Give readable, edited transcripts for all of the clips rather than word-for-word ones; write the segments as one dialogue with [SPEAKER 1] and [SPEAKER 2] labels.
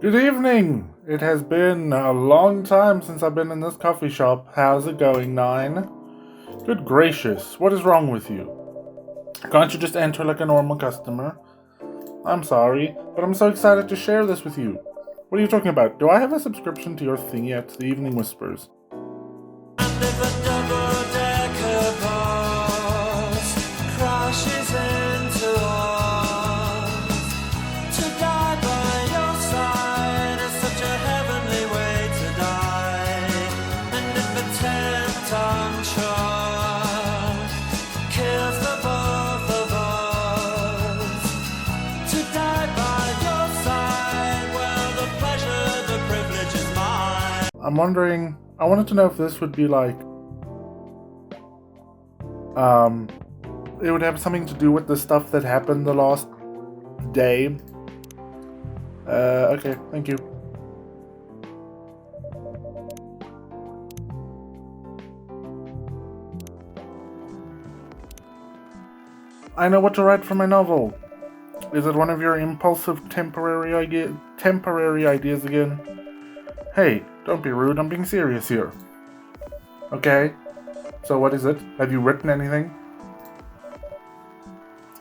[SPEAKER 1] Good evening! It has been a long time since I've been in this coffee shop. How's it going, Nine? Good gracious, what is wrong with you? Can't you just enter like a normal customer? I'm sorry, but I'm so excited to share this with you. What are you talking about? Do I have a subscription to your thing yet? The Evening Whispers. I'm wondering, I wanted to know if this would be like, it would have something to do with the stuff that happened the last day. Okay, thank you. I know what to write for my novel. Is it one of your impulsive temporary ideas again? Hey, don't be rude, I'm being serious here. Okay, so what is it? Have you written anything?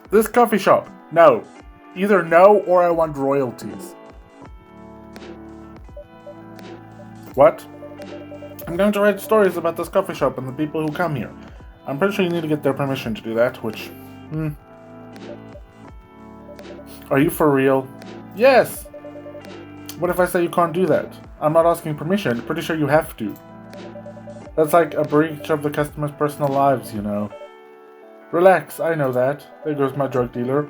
[SPEAKER 1] This coffee shop. No. Either no or I want royalties. What? I'm going to write stories about this coffee shop and the people who come here. I'm pretty sure you need to get their permission to do that, which... Are you for real? Yes! What if I say you can't do that? I'm not asking permission, pretty sure you have to. That's like a breach of the customer's personal lives, you know. Relax, I know that. There goes my drug dealer.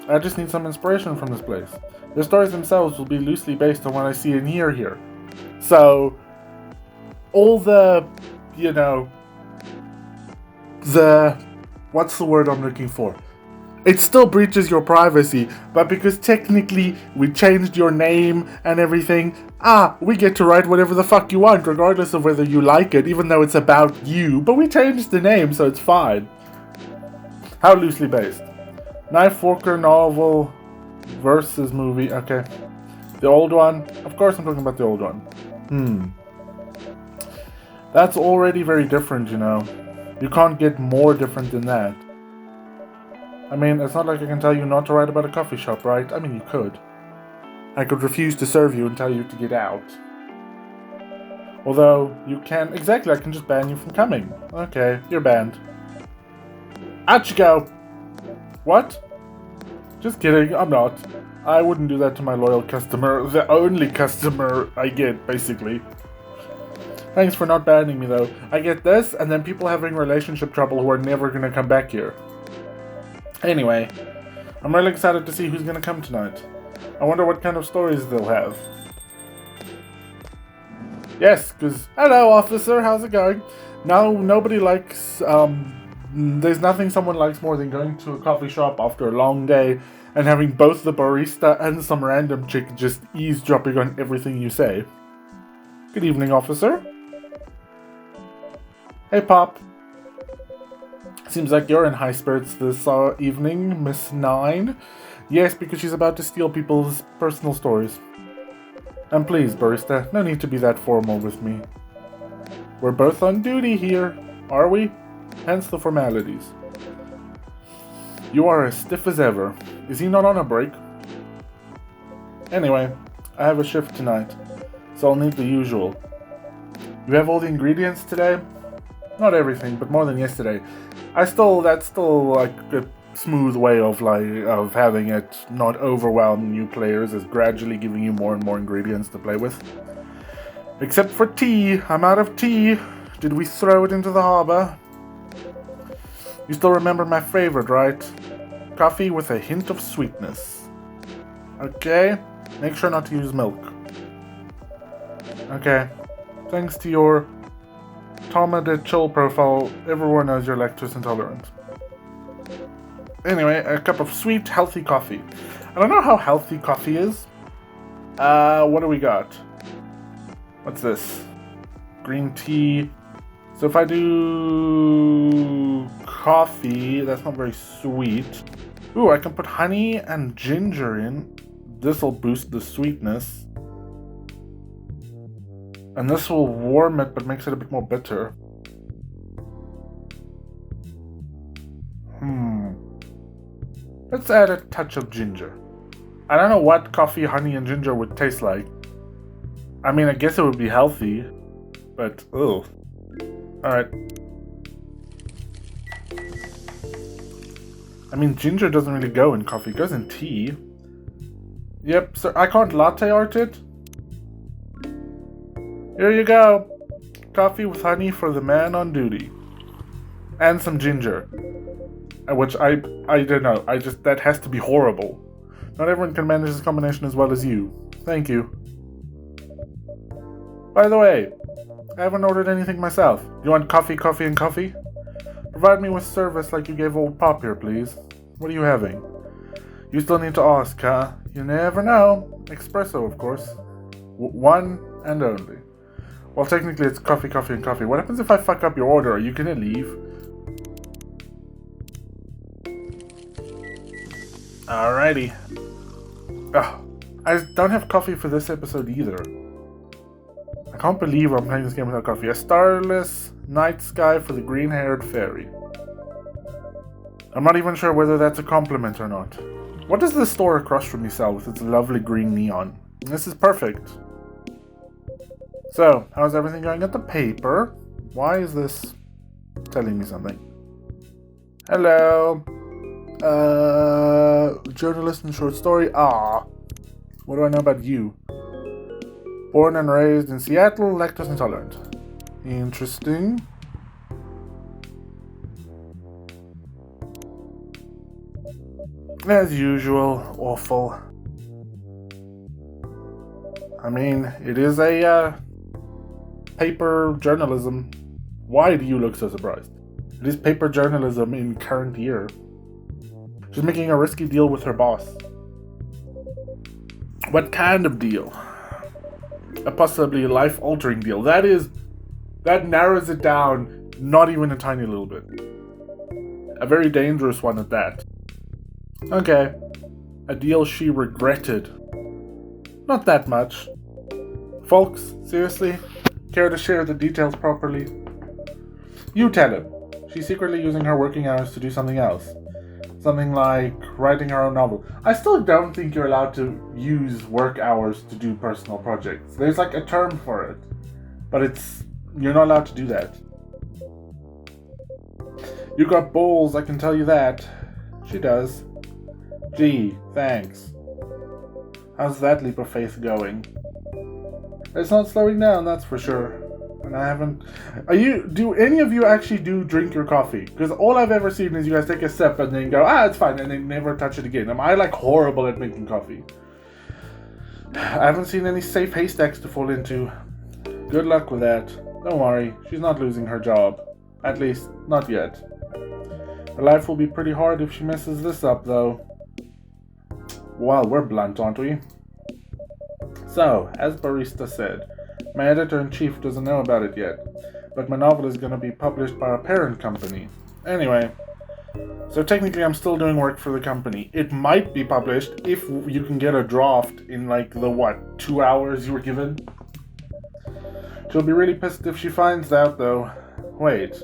[SPEAKER 1] I just need some inspiration from this place. The stories themselves will be loosely based on what I see and hear here. So, all the, what's the word I'm looking for? It still breaches your privacy, but because technically we changed your name and everything, we get to write whatever the fuck you want, regardless of whether you like it, even though it's about you, but we changed the name, so it's fine. How loosely based? Knife Walker novel versus movie, okay. The old one? Of course I'm talking about the old one. That's already very different, you know. You can't get more different than that. I mean, it's not like I can tell you not to write about a coffee shop, right? I mean, you could. I could refuse to serve you and tell you to get out. Although, you can... Exactly, I can just ban you from coming. Okay, you're banned. Out you go! What? Just kidding, I'm not. I wouldn't do that to my loyal customer. The only customer I get, basically. Thanks for not banning me, though. I get this, and then people having relationship trouble who are never gonna come back here. Anyway, I'm really excited to see who's gonna come tonight. I wonder what kind of stories they'll have. Yes, because... Hello, officer, how's it going? No, nobody likes, there's nothing someone likes more than going to a coffee shop after a long day and having both the barista and some random chick just eavesdropping on everything you say. Good evening, officer. Hey, Pop. Seems like you're in high spirits this evening, Miss Nine. Yes, because she's about to steal people's personal stories. And please, barista, no need to be that formal with me. We're both on duty here, are we? Hence the formalities. You are as stiff as ever. Is he not on a break? Anyway, I have a shift tonight, so I'll need the usual. You have all the ingredients today? Not everything, but more than yesterday. That's still like a smooth way of having it not overwhelm new players, as gradually giving you more and more ingredients to play with. Except for tea. I'm out of tea. Did we throw it into the harbor? You still remember my favorite, right? Coffee with a hint of sweetness. Okay, make sure not to use milk. Okay, thanks to your Toma de Chill profile, everyone knows you're lactose intolerant. Anyway, a cup of sweet, healthy coffee. I don't know how healthy coffee is. What do we got? What's this? Green tea. So if I do coffee, that's not very sweet. Ooh, I can put honey and ginger in. This'll boost the sweetness. And this will warm it, but makes it a bit more bitter. Let's add a touch of ginger. I don't know what coffee, honey, and ginger would taste like. I mean, I guess it would be healthy, but ugh. Alright. I mean, ginger doesn't really go in coffee, it goes in tea. Yep, so I can't latte art it. Here you go. Coffee with honey for the man on duty. And some ginger. Which I don't know, that has to be horrible. Not everyone can manage this combination as well as you. Thank you. By the way, I haven't ordered anything myself. You want coffee, and coffee? Provide me with service like you gave old Pop here, please. What are you having? You still need to ask, huh? You never know. Espresso, of course. One and only. Well, technically it's coffee, and coffee. What happens if I fuck up your order? Are you gonna leave? Alrighty. I don't have coffee for this episode either. I can't believe I'm playing this game without coffee. A starless night sky for the green-haired fairy. I'm not even sure whether that's a compliment or not. What does the store across from me sell with its lovely green neon? This is perfect. So, how's everything going at the paper? Why is this telling me something? Hello. Journalist and short story. What do I know about you? Born and raised in Seattle, lactose intolerant. Interesting. As usual, awful. I mean, it is a paper journalism. Why do you look so surprised? It is paper journalism in current year. She's making a risky deal with her boss. What kind of deal? A possibly life-altering deal. That narrows it down not even a tiny little bit. A very dangerous one at that. Okay. A deal she regretted. Not that much. Folks, seriously? Care to share the details properly? You tell him. She's secretly using her working hours to do something else. Something like writing her own novel. I still don't think you're allowed to use work hours to do personal projects. There's like a term for it. But you're not allowed to do that. You got balls, I can tell you that. She does. Gee, thanks. How's that leap of faith going? It's not slowing down, that's for sure. And I haven't... Do any of you actually drink your coffee? Because all I've ever seen is you guys take a sip and then go, it's fine, and then never touch it again. Am I like horrible at making coffee? I haven't seen any safe haystacks to fall into. Good luck with that. Don't worry, she's not losing her job. At least, not yet. Her life will be pretty hard if she messes this up, though. Well, we're blunt, aren't we? So, as Barista said, my editor-in-chief doesn't know about it yet, but my novel is going to be published by our parent company. Anyway, so technically I'm still doing work for the company. It might be published if you can get a draft in like the 2 hours you were given? She'll be really pissed if she finds out though. Wait,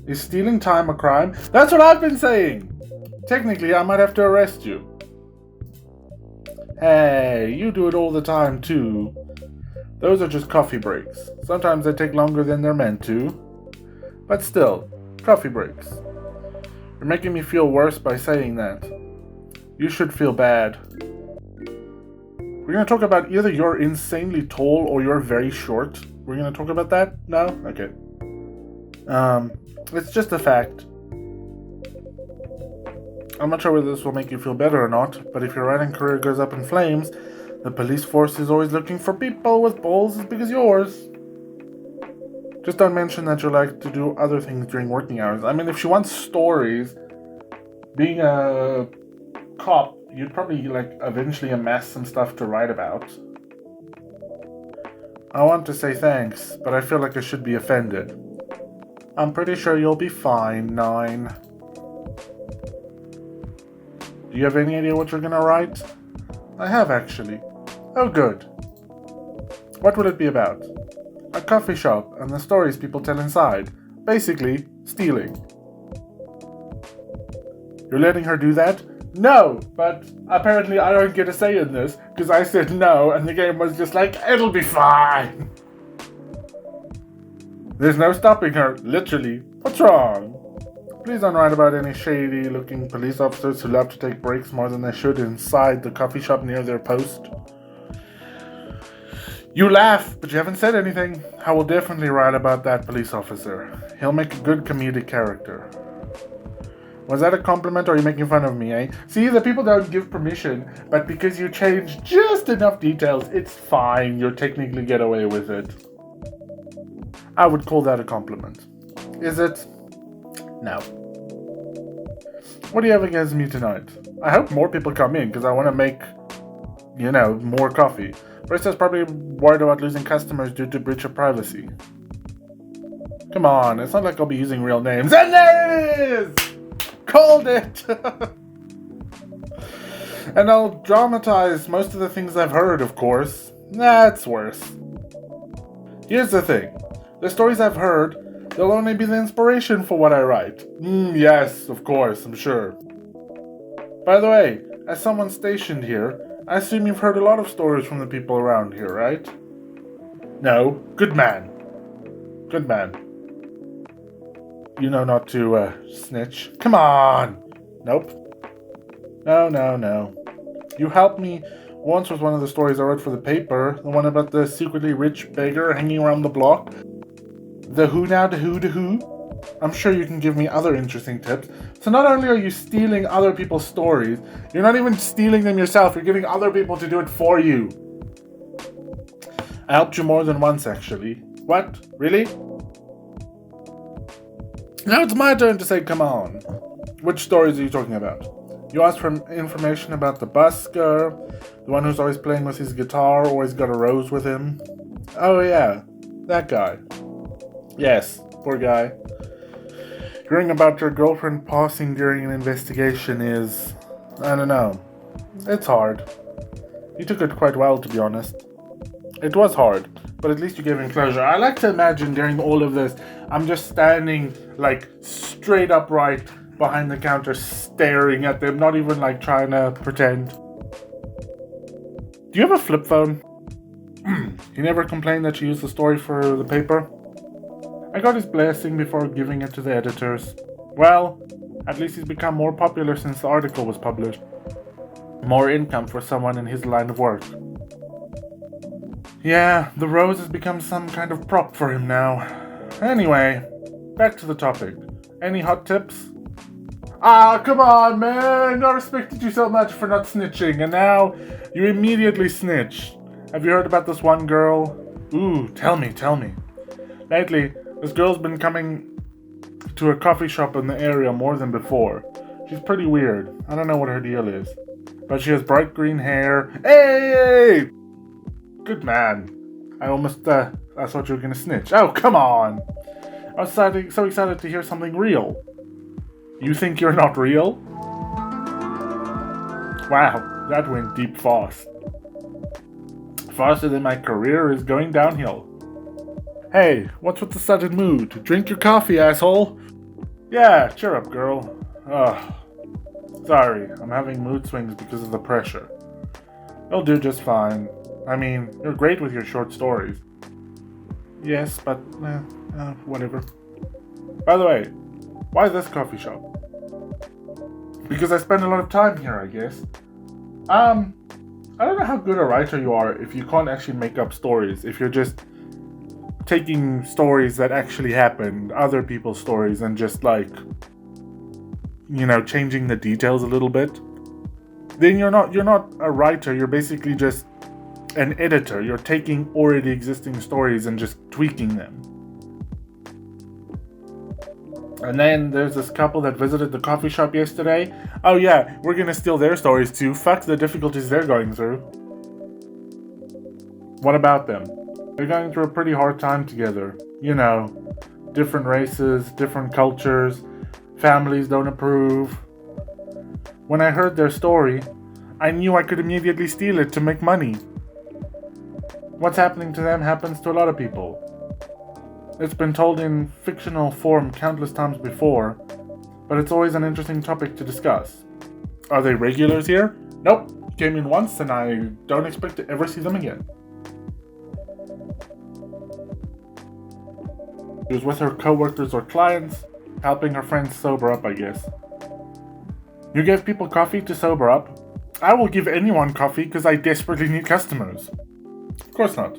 [SPEAKER 1] is stealing time a crime? That's what I've been saying! Technically I might have to arrest you. Hey, you do it all the time too. Those are just coffee breaks. Sometimes they take longer than they're meant to. But still, coffee breaks. You're making me feel worse by saying that. You should feel bad. We're gonna talk about either you're insanely tall or you're very short. We're gonna talk about that? No? Okay. It's just a fact. I'm not sure whether this will make you feel better or not, but if your writing career goes up in flames, the police force is always looking for people with balls as big as yours. Just don't mention that you like to do other things during working hours. I mean, if she wants stories, being a cop, you'd probably eventually amass some stuff to write about. I want to say thanks, but I feel like I should be offended. I'm pretty sure you'll be fine, 9. Do you have any idea what you're gonna write? I have, actually. Oh, good. What will it be about? A coffee shop and the stories people tell inside. Basically, stealing. You're letting her do that? No, but apparently I don't get a say in this, because I said no, and the game was just like, it'll be fine. There's no stopping her, literally. What's wrong? Please don't write about any shady-looking police officers who love to take breaks more than they should inside the coffee shop near their post. You laugh, but you haven't said anything. I will definitely write about that police officer. He'll make a good comedic character. Was that a compliment or are you making fun of me, eh? See, the people don't give permission, but because you change just enough details, it's fine. You'll technically get away with it. I would call that a compliment. Is it? No. What do you have against me tonight? I hope more people come in because I want to make, more coffee. Barista's probably worried about losing customers due to breach of privacy. Come on, it's not like I'll be using real names. And there it is! Called it! And I'll dramatize most of the things I've heard, of course. That's worse. Here's the thing. The stories I've heard, they'll only be the inspiration for what I write. Yes, of course, I'm sure. By the way, as someone stationed here, I assume you've heard a lot of stories from the people around here, right? No. Good man. Good man. You know not to, snitch. Come on! Nope. No. You helped me once with one of the stories I wrote for the paper. The one about the secretly rich beggar hanging around the block. The who now, the who. I'm sure you can give me other interesting tips. So not only are you stealing other people's stories, you're not even stealing them yourself. You're getting other people to do it for you. I helped you more than once, actually. What? Really? Now it's my turn to say, come on. Which stories are you talking about? You asked for information about the busker, the one who's always playing with his guitar, always got a rose with him. Oh yeah, that guy. Yes, poor guy. Hearing about your girlfriend passing during an investigation is, I don't know. It's hard. You took it quite well, to be honest. It was hard, but at least you gave him closure. I like to imagine during all of this, I'm just standing, straight upright behind the counter, staring at them, not even, trying to pretend. Do you have a flip phone? He never complained that you used the story for the paper? I got his blessing before giving it to the editors. Well, at least he's become more popular since the article was published. More income for someone in his line of work. Yeah, the rose has become some kind of prop for him now. Anyway, back to the topic. Any hot tips? Come on, man! I respected you so much for not snitching, and now you immediately snitch. Have you heard about this one girl? Ooh, tell me. Lately, this girl's been coming to a coffee shop in the area more than before. She's pretty weird. I don't know what her deal is. But she has bright green hair. Hey! Good man. I thought you were gonna snitch. Oh, come on! I was so excited to hear something real. You think you're not real? Wow, that went deep fast. Faster than my career is going downhill. Hey, what's with the sudden mood? Drink your coffee, asshole! Yeah, cheer up, girl. Ugh. Sorry, I'm having mood swings because of the pressure. You'll do just fine. I mean, you're great with your short stories. Yes, but, whatever. By the way, why this coffee shop? Because I spend a lot of time here, I guess. I don't know how good a writer you are if you can't actually make up stories, if you're just taking stories that actually happened, other people's stories, and just changing the details a little bit. Then you're not a writer, you're basically just an editor. You're taking already existing stories and just tweaking them. And then there's this couple that visited the coffee shop yesterday. Oh yeah, we're gonna steal their stories too. Fuck the difficulties they're going through. What about them? They're going through a pretty hard time together. Different races, different cultures, families don't approve. When I heard their story, I knew I could immediately steal it to make money. What's happening to them happens to a lot of people. It's been told in fictional form countless times before, but it's always an interesting topic to discuss. Are they regulars here? Nope. Came in once and I don't expect to ever see them again. She was with her co-workers or clients, helping her friends sober up, I guess. You give people coffee to sober up? I will give anyone coffee because I desperately need customers. Of course not.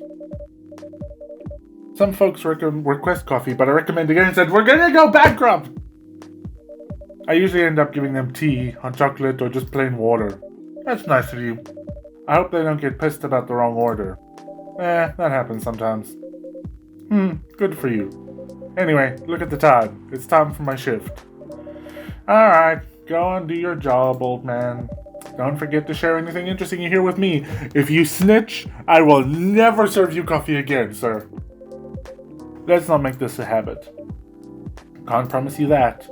[SPEAKER 1] Some folks request coffee, but I recommend against it. We're gonna go bankrupt! I usually end up giving them tea, hot chocolate, or just plain water. That's nice of you. I hope they don't get pissed about the wrong order. That happens sometimes. Good for you. Anyway, look at the time. It's time for my shift. Alright, go and do your job, old man. Don't forget to share anything interesting you hear with me. If you snitch, I will never serve you coffee again, sir. Let's not make this a habit. Can't promise you that.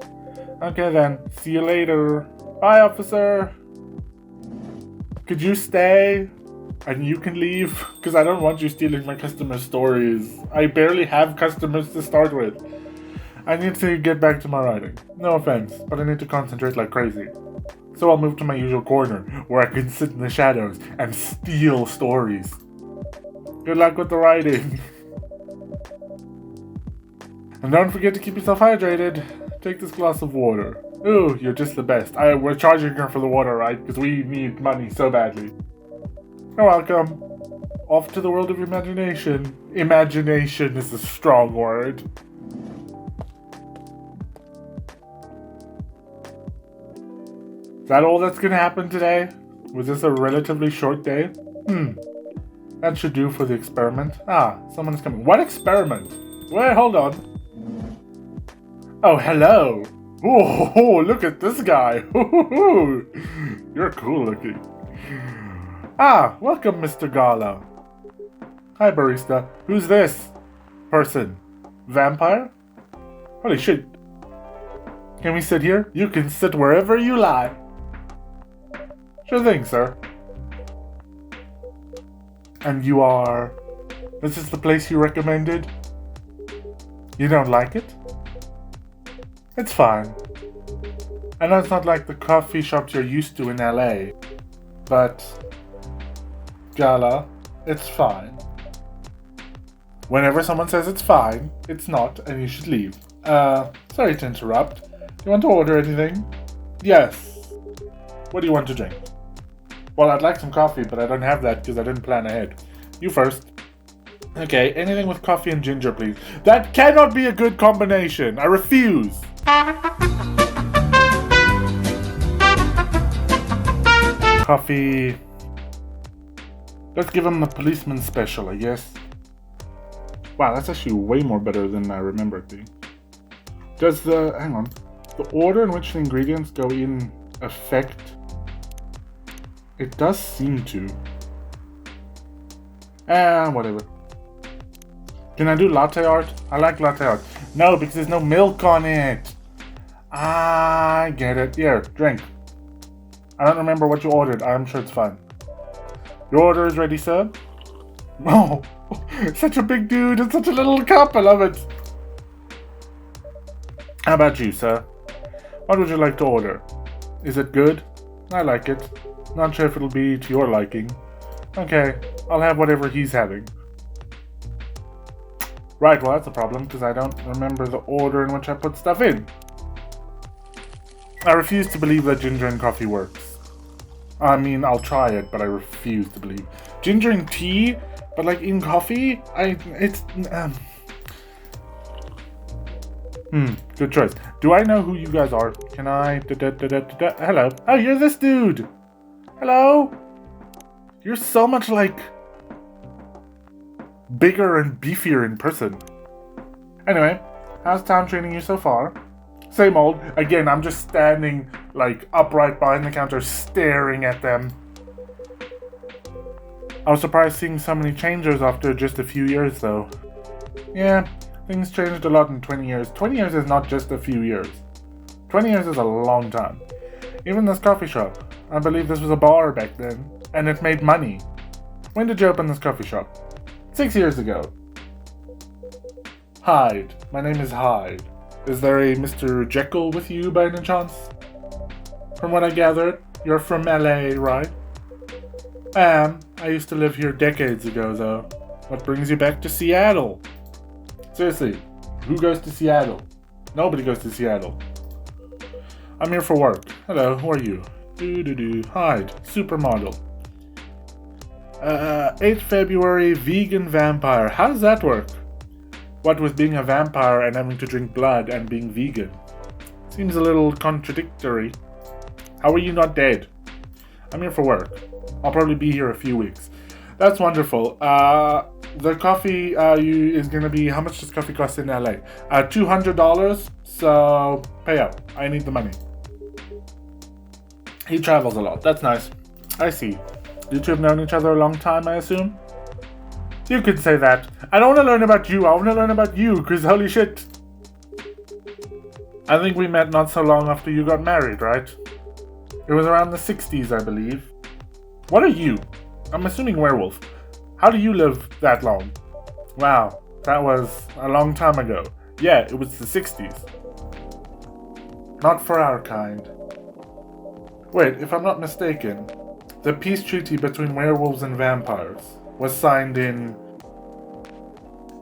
[SPEAKER 1] Okay then, see you later. Bye, officer. Could you stay? And you can leave? Because I don't want you stealing my customer stories. I barely have customers to start with. I need to get back to my writing. No offense, but I need to concentrate like crazy. So I'll move to my usual corner, where I can sit in the shadows and steal stories. Good luck with the writing. And don't forget to keep yourself hydrated. Take this glass of water. Ooh, you're just the best. We're charging her for the water, right? Because we need money so badly. You're welcome. Off to the world of imagination. Imagination is a strong word. Is that all that's gonna happen today? Was this a relatively short day? That should do for the experiment. Someone's coming. What experiment? Wait, hold on. Oh, hello. Oh, look at this guy. You're cool looking. Welcome, Mr. Gala. Hi, barista. Who's this person? Vampire? Holy shit. Can we sit here? You can sit wherever you like. Sure thing, sir. And you are... This is the place you recommended? You don't like it? It's fine. I know it's not like the coffee shops you're used to in LA, but... Gala, it's fine. Whenever someone says it's fine, it's not, and you should leave. Sorry to interrupt. Do you want to order anything? Yes. What do you want to drink? Well, I'd like some coffee, but I don't have that because I didn't plan ahead. You first. Okay, anything with coffee and ginger, please. That cannot be a good combination. I refuse. Coffee. Let's give him the policeman special, I guess. Wow, that's actually way more better than I remember it being. Does the... hang on. The order in which the ingredients go in affect... It does seem to. Whatever. Can I do latte art? I like latte art. No, because there's no milk on it. I get it. Here, drink. I don't remember what you ordered. I'm sure it's fine. Your order is ready, sir? Oh, such a big dude and such a little cup. I love it. How about you, sir? What would you like to order? Is it good? I like it. Not sure if it'll be to your liking. Okay, I'll have whatever he's having. Right, well that's a problem because I don't remember the order in which I put stuff in. I refuse to believe that ginger in coffee works. I mean, I'll try it, but I refuse to believe. Ginger in tea, but like in coffee? Good choice. Do I know who you guys are? Can I... Hello. Oh, you're this dude! Hello? You're so much like... bigger and beefier in person. Anyway, how's town treating you so far? Same old. Again, I'm just standing, like, upright behind the counter, staring at them. I was surprised seeing so many changes after just a few years, though. Yeah, things changed a lot in 20 years. 20 years is not just a few years. 20 years is a long time. Even this coffee shop. I believe this was a bar back then, and it made money. When did you open this coffee shop? 6 years ago. Hyde. My name is Hyde. Is there a Mr. Jekyll with you by any chance? From what I gathered, you're from LA, right? I am. I used to live here decades ago, though. What brings you back to Seattle? Seriously, who goes to Seattle? Nobody goes to Seattle. I'm here for work. Hello, who are you? Hyde, supermodel. 8th February, vegan vampire. How does that work? What with being a vampire and having to drink blood and being vegan? Seems a little contradictory. How are you not dead? I'm here for work. I'll probably be here a few weeks. That's wonderful. The coffee is going to be... How much does coffee cost in LA? $200, so pay up. I need the money. He travels a lot. That's nice. I see. You two have known each other a long time, I assume? You could say that. I don't want to learn about you. I want to learn about you, because holy shit. I think we met not so long after you got married, right? It was around the 60s, I believe. What are you? I'm assuming werewolf. How do you live that long? Wow, that was a long time ago. Yeah, it was the 60s. Not for our kind. Wait, if I'm not mistaken, the peace treaty between werewolves and vampires was signed in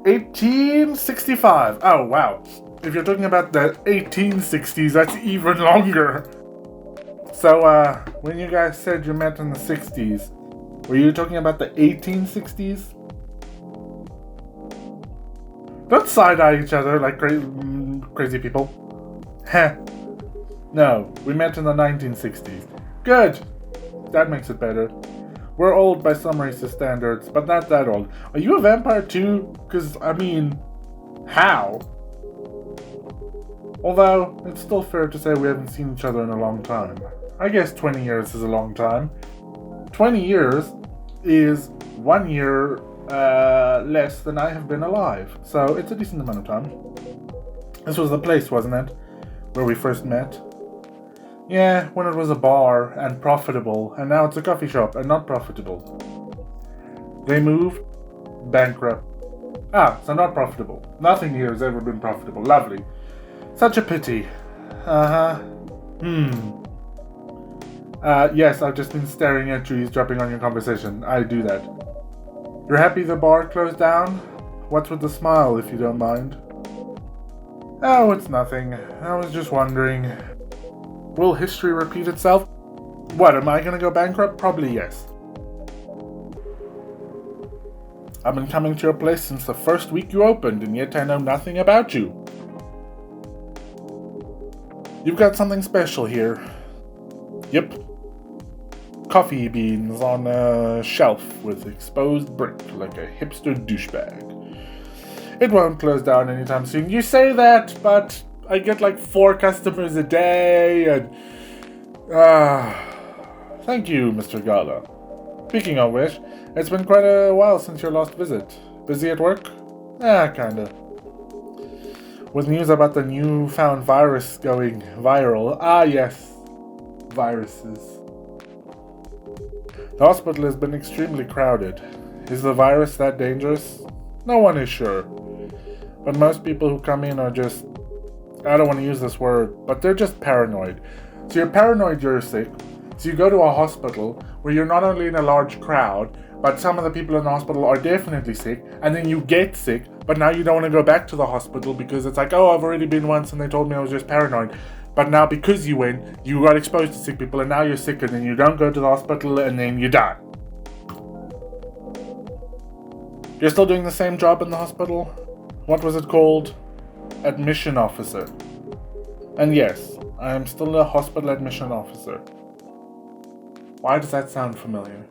[SPEAKER 1] 1865. Oh, wow. If you're talking about the 1860s, that's even longer. So, when you guys said you met in the 60s, were you talking about the 1860s? Don't side-eye each other like crazy people. Heh. No, we met in the 1960s. Good. That makes it better. We're old by some racist standards, but not that old. Are you a vampire too? Because, I mean, how? Although, it's still fair to say we haven't seen each other in a long time. I guess 20 years is a long time. 20 years is 1 year less than I have been alive, so it's a decent amount of time. This was the place, wasn't it? Where we first met? Yeah, when it was a bar and profitable, and now it's a coffee shop and not profitable. They moved, bankrupt. Ah, so not profitable. Nothing here has ever been profitable. Lovely. Such a pity. Yes, I've just been staring at you, eavesdropping on your conversation. I do that. You're happy the bar closed down? What's with the smile, if you don't mind? Oh, it's nothing. I was just wondering. Will history repeat itself? What, am I gonna go bankrupt? Probably yes. I've been coming to your place since the first week you opened, and yet I know nothing about you. You've got something special here. Yep. Coffee beans on a shelf with exposed brick like a hipster douchebag. It won't close down anytime soon. You say that, but I get like 4 customers a day and... Thank you, Mr. Gala. Speaking of which, it's been quite a while since your last visit. Busy at work? Kinda. With news about the newfound virus going viral. Ah, yes. Viruses. The hospital has been extremely crowded. Is the virus that dangerous? No one is sure. But most people who come in are just... I don't want to use this word, but they're just paranoid. So you're paranoid you're sick, so you go to a hospital where you're not only in a large crowd, but some of the people in the hospital are definitely sick, and then you get sick, but now you don't want to go back to the hospital because it's like, oh, I've already been once and they told me I was just paranoid. But now because you went, you got exposed to sick people and now you're sick and then you don't go to the hospital and then you die. You're still doing the same job in the hospital? What was it called? Admission officer. And yes, I am still a hospital admission officer. Why does that sound familiar?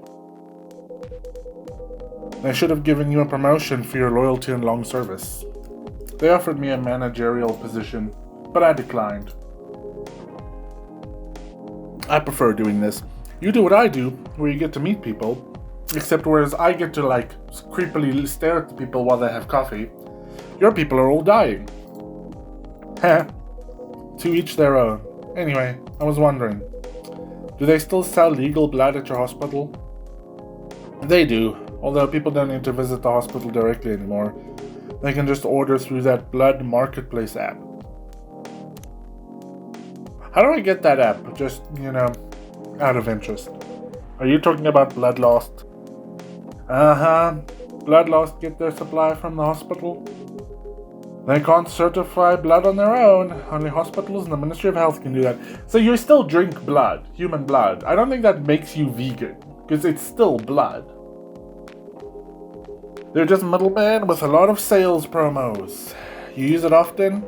[SPEAKER 1] They should have given you a promotion for your loyalty and long service. They offered me a managerial position, but I declined. I prefer doing this. You do what I do, where you get to meet people, except whereas I get to creepily stare at the people while they have coffee, your people are all dying. Heh. To each their own. Anyway, I was wondering, do they still sell legal blood at your hospital? They do. Although people don't need to visit the hospital directly anymore. They can just order through that blood marketplace app. How do I get that app? Just, out of interest. Are you talking about Blood Lost? Blood Lost get their supply from the hospital. They can't certify blood on their own. Only hospitals and the Ministry of Health can do that. So you still drink blood, human blood. I don't think that makes you vegan, because it's still blood. They're just middlemen with a lot of sales promos. You use it often?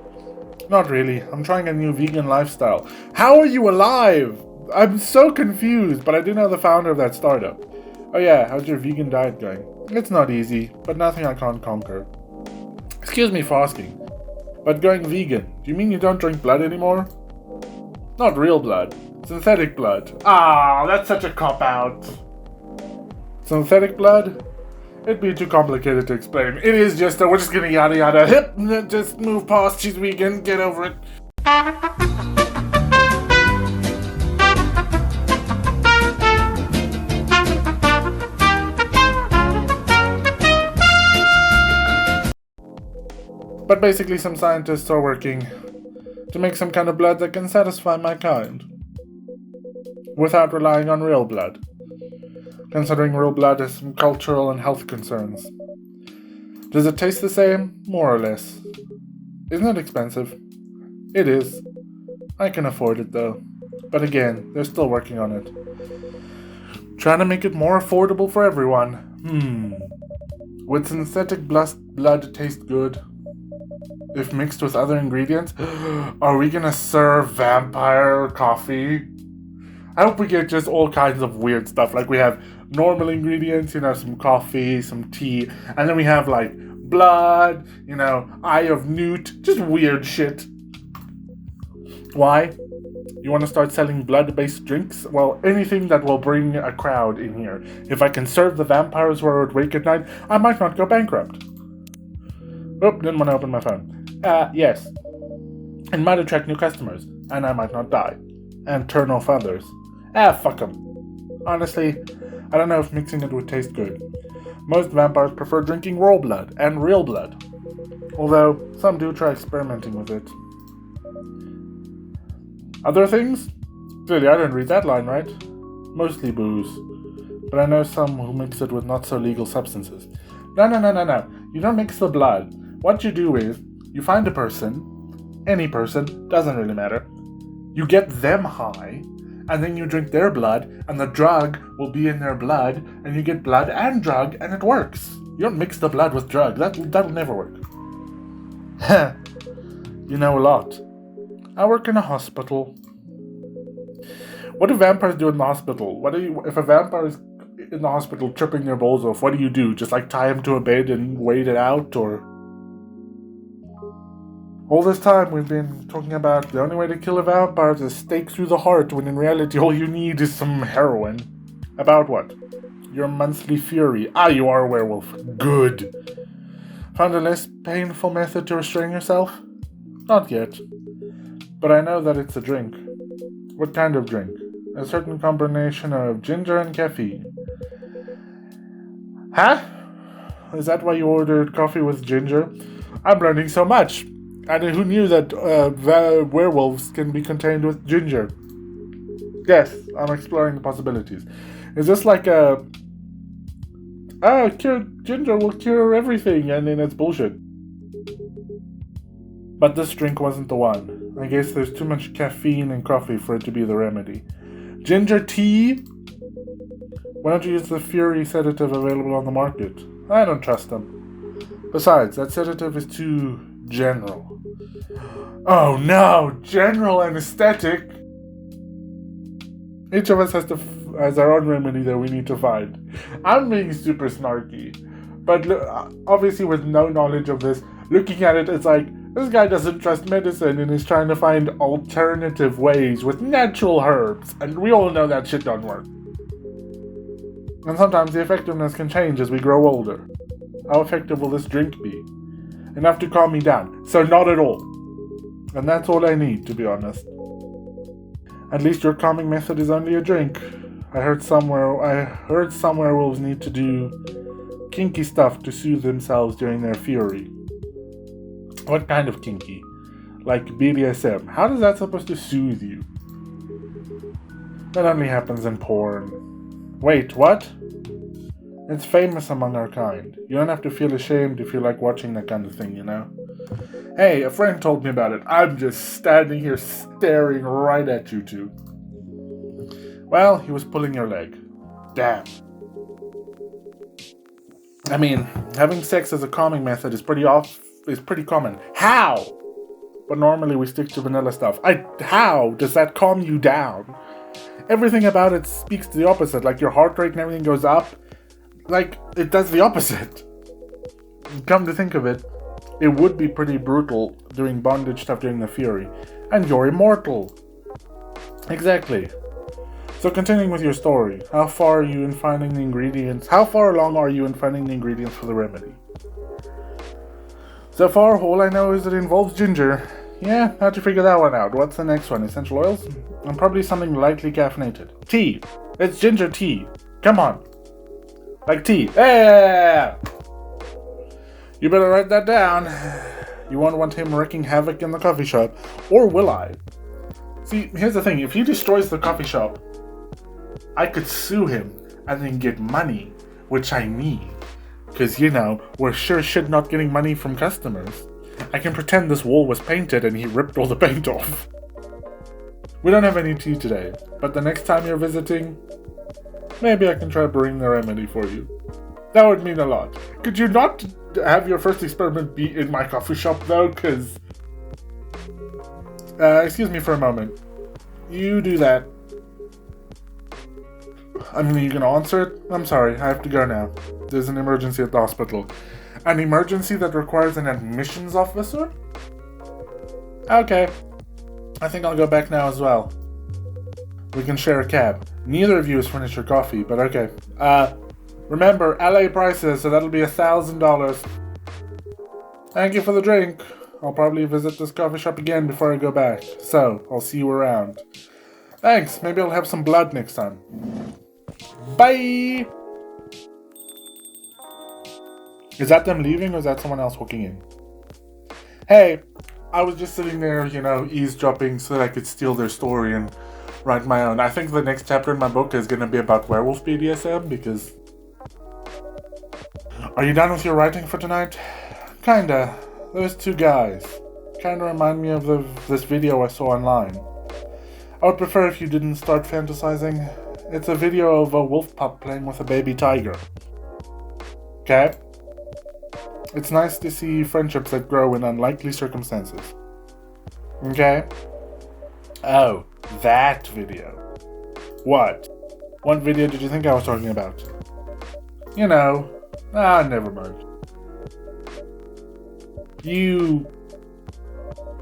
[SPEAKER 1] Not really. I'm trying a new vegan lifestyle. How are you alive? I'm so confused, but I do know the founder of that startup. Oh yeah, how's your vegan diet going? It's not easy, but nothing I can't conquer. Excuse me for asking, but going vegan, do you mean you don't drink blood anymore? Not real blood. Synthetic blood. Ah, that's such a cop-out. Synthetic blood? It'd be too complicated to explain. It is just we're just gonna yada yada. Hip, just move past, she's vegan, get over it. But basically some scientists are working to make some kind of blood that can satisfy my kind. Without relying on real blood. Considering real blood has some cultural and health concerns. Does it taste the same? More or less. Isn't it expensive? It is. I can afford it though. But again, they're still working on it. Trying to make it more affordable for everyone. Would synthetic blood taste good? If mixed with other ingredients? Are we gonna serve vampire coffee? I hope we get just all kinds of weird stuff. Like we have normal ingredients, some coffee, some tea, and then we have like blood, eye of newt, just weird shit. Why? You want to start selling blood-based drinks? Well, anything that will bring a crowd in here. If I can serve the vampires who are awake at night, I might not go bankrupt. Oh, didn't want to open my phone. Yes. It might attract new customers, and I might not die. And turn off others. Fuck them. Honestly, I don't know if mixing it would taste good. Most vampires prefer drinking raw blood and real blood. Although, some do try experimenting with it. Other things? Clearly, I didn't read that line right. Mostly booze. But I know some who mix it with not-so-legal substances. No. You don't mix the blood. What you do is, you find a person, any person, doesn't really matter. You get them high, and then you drink their blood, and the drug will be in their blood, and you get blood and drug, and it works. You don't mix the blood with drug. That'll never work. You know a lot. I work in a hospital. What do vampires do in the hospital? If a vampire is in the hospital tripping their balls off, what do you do? Just tie him to a bed and wait it out, or... All this time we've been talking about the only way to kill a vampire is a stake through the heart, when in reality all you need is some heroin. About what? Your monthly fury. You are a werewolf. Good. Found a less painful method to restrain yourself? Not yet. But I know that it's a drink. What kind of drink? A certain combination of ginger and caffeine. Huh? Is that why you ordered coffee with ginger? I'm learning so much. And who knew that werewolves can be contained with ginger? Yes, I'm exploring the possibilities. Is this like a... ginger will cure everything, and then it's bullshit. But this drink wasn't the one. I guess there's too much caffeine in coffee for it to be the remedy. Ginger tea? Why don't you use the Fury sedative available on the market? I don't trust them. Besides, that sedative is too general. Oh no! General anesthetic! Each of us has our own remedy that we need to find. I'm being super snarky. But obviously with no knowledge of this, looking at it, it's like, this guy doesn't trust medicine and is trying to find alternative ways with natural herbs. And we all know that shit don't work. And sometimes the effectiveness can change as we grow older. How effective will this drink be? Enough to calm me down. So not at all. And that's all I need, to be honest. At least your calming method is only a drink. I heard somewhere wolves need to do kinky stuff to soothe themselves during their fury. What kind of kinky? Like BDSM. How is that supposed to soothe you? That only happens in porn. Wait, what? It's famous among our kind. You don't have to feel ashamed if you like watching that kind of thing, you know? Hey, a friend told me about it. I'm just standing here staring right at you two. Well, he was pulling your leg. Damn. I mean, having sex as a calming method is pretty common. How? But normally we stick to vanilla stuff. How does that calm you down? Everything about it speaks to the opposite. Like your heart rate and everything goes up. Like, it does the opposite. Come to think of it, it would be pretty brutal doing bondage stuff during the fury. And you're immortal. Exactly. So continuing with your story, how far are you in finding the ingredients? How far along are you in finding the ingredients for the remedy? So far, all I know is it involves ginger. Yeah, how'd you figure that one out? What's the next one? Essential oils? And probably something lightly caffeinated. Tea. It's ginger tea. Come on. Like tea. Yeah! You better write that down. You won't want him wreaking havoc in the coffee shop. Or will I? See, here's the thing. If he destroys the coffee shop, I could sue him and then get money, which I need. Because, you know, we're sure shit not getting money from customers. I can pretend this wall was painted and he ripped all the paint off. We don't have any tea today, but the next time you're visiting, maybe I can try brewing the remedy for you. That would mean a lot. Could you not have your first experiment be in my coffee shop though? Because... excuse me for a moment. You do that. I mean, are you gonna answer it? I'm sorry, I have to go now. There's an emergency at the hospital. An emergency that requires an admissions officer? Okay. I think I'll go back now as well. We can share a cab. Neither of you has finished your coffee, but okay. Remember, LA prices, so that'll be $1,000. Thank you for the drink. I'll probably visit this coffee shop again before I go back. So, I'll see you around. Thanks, maybe I'll have some blood next time. Bye! Is that them leaving or is that someone else walking in? Hey, I was just sitting there, you know, eavesdropping so that I could steal their story and write my own. I think the next chapter in my book is going to be about werewolf BDSM because... Are you done with your writing for tonight? Kinda. Those two guys. Kinda remind me of this video I saw online. I would prefer if you didn't start fantasizing. It's a video of a wolf pup playing with a baby tiger. Okay? It's nice to see friendships that grow in unlikely circumstances. Okay? Oh, that video. What? What video did you think I was talking about? You know. Never mind.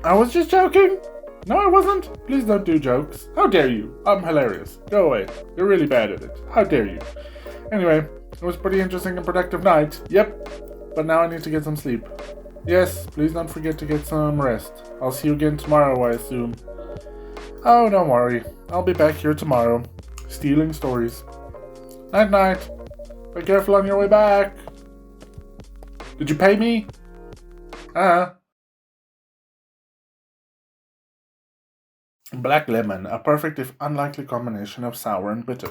[SPEAKER 1] I was just joking. No, I wasn't. Please don't do jokes. How dare you? I'm hilarious. Go away. You're really bad at it. How dare you? Anyway, it was a pretty interesting and productive night. Yep. But now I need to get some sleep. Yes, please don't forget to get some rest. I'll see you again tomorrow, I assume. Oh, don't worry. I'll be back here tomorrow. Stealing stories. Night night. Be careful on your way back. Did you pay me? Black lemon, a perfect if unlikely combination of sour and bitter.